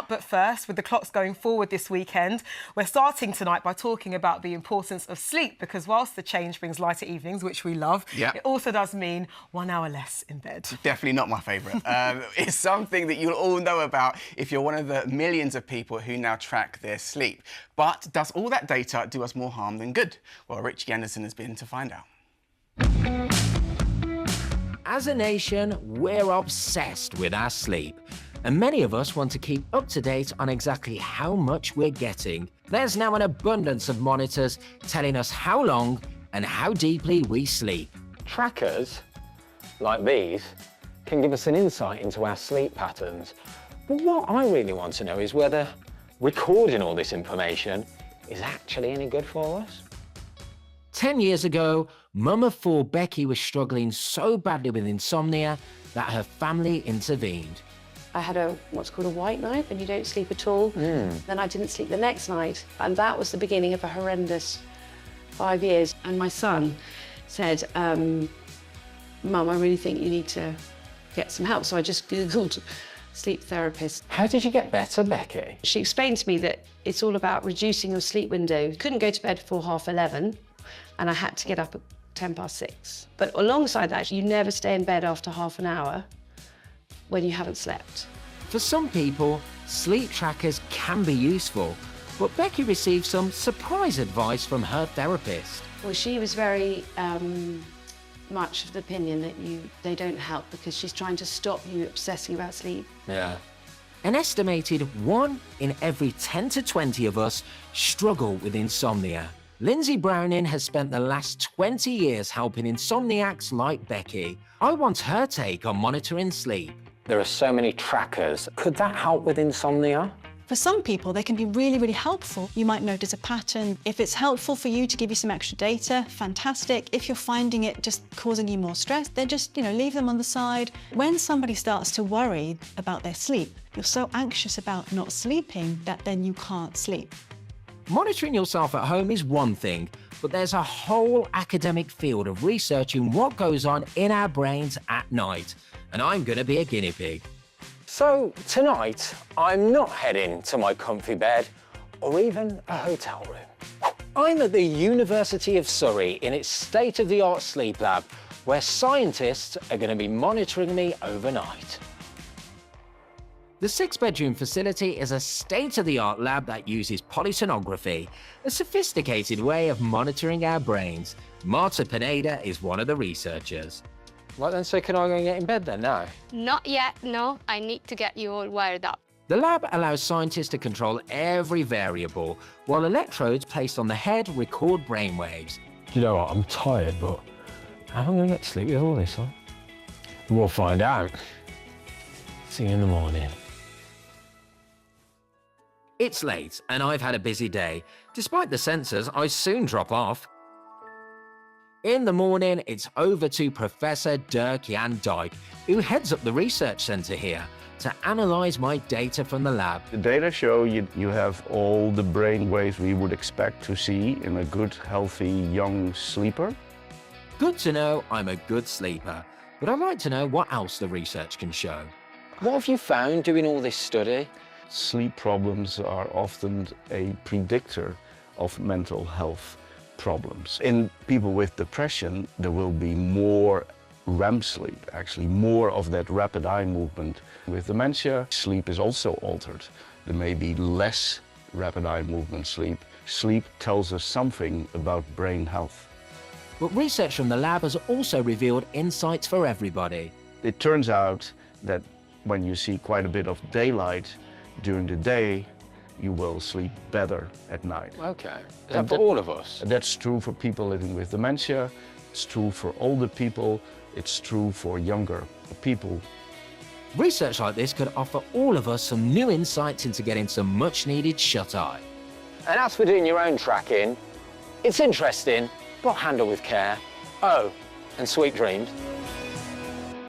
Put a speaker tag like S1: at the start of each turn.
S1: up. But first, with the clocks going forward this weekend, we're starting tonight by talking about the importance of sleep, because whilst the change brings lighter evenings, which we love, it also does mean 1 hour less in bed.
S2: Definitely not my favourite. It's something that you'll all know about if you're one of the millions of people who now track their sleep. But does all that data do us more harm than good? Well, Richie Anderson has been to find out.
S3: As a nation, we're obsessed with our sleep. And many of us want to keep up to date on exactly how much we're getting. There's now an abundance of monitors telling us how long and how deeply we sleep.
S4: Trackers, like these, can give us an insight into our sleep patterns. But what I really want to know is whether recording all this information is actually any good for us.
S3: 10 years ago, Mum of 4 Becky was struggling so badly with insomnia that her family intervened.
S5: I had what's called a white night, and you don't sleep at all. Then I didn't sleep the next night, and that was the beginning of a horrendous 5 years. And my son said, Mum, I really think you need to get some help. So I just Googled sleep therapist.
S4: How did you get better, Becky?
S5: She explained to me that it's all about reducing your sleep window. Couldn't go to bed before 11:30, and I had to get up at 6:10. But alongside that, you never stay in bed after half an hour when you haven't slept.
S3: For some people, sleep trackers can be useful, but Becky received some surprise advice from her therapist.
S5: Well, she was very much of the opinion that they don't help, because she's trying to stop you obsessing about sleep.
S4: Yeah.
S3: An estimated 1 in every 10 to 20 of us struggle with insomnia. Lindsay Browning has spent the last 20 years helping insomniacs like Becky. I want her take on monitoring sleep.
S4: There are so many trackers. Could that help with insomnia?
S6: For some people, they can be really, really helpful. You might notice a pattern. If it's helpful for you to give you some extra data, fantastic. If you're finding it just causing you more stress, then just, leave them on the side. When somebody starts to worry about their sleep, you're so anxious about not sleeping that then you can't sleep.
S3: Monitoring yourself at home is one thing, but there's a whole academic field of researching what goes on in our brains at night. And I'm going to be a guinea pig.
S4: So tonight, I'm not heading to my comfy bed or even a hotel room. I'm at the University of Surrey in its state-of-the-art sleep lab, where scientists are going to be monitoring me overnight.
S3: The 6-bedroom facility is a state-of-the-art lab that uses polysomnography, a sophisticated way of monitoring our brains. Marta Pineda is one of the researchers.
S4: Right then, so can I go and get in bed then now?
S7: Not yet, no. I need to get you all wired up.
S3: The lab allows scientists to control every variable, while electrodes placed on the head record brainwaves.
S4: You know what, I'm tired, but how am I going to get to sleep with all this on? We'll find out. See you in the morning.
S3: It's late, and I've had a busy day. Despite the sensors, I soon drop off. In the morning, it's over to Professor Dirk Jan Dijk, who heads up the research centre here, to analyse my data from the lab.
S8: The data show you have all the brain waves we would expect to see in a good, healthy, young sleeper.
S3: Good to know I'm a good sleeper, but I'd like to know what else the research can show.
S4: What have you found doing all this study?
S8: Sleep problems are often a predictor of mental health problems. In people with depression, there will be more REM sleep, actually more of that rapid eye movement. With dementia, sleep is also altered. There may be less rapid eye movement sleep. Sleep tells us something about brain health.
S3: But research from the lab has also revealed insights for everybody.
S8: It turns out that when you see quite a bit of daylight during the day, you will sleep better at night.
S4: Okay. Is that for all of us?
S8: That's true for people living with dementia. It's true for older people. It's true for younger people.
S3: Research like this could offer all of us some new insights into getting some much-needed shut-eye.
S4: And as for doing your own tracking, it's interesting, but handle with care. Oh, and sweet dreams.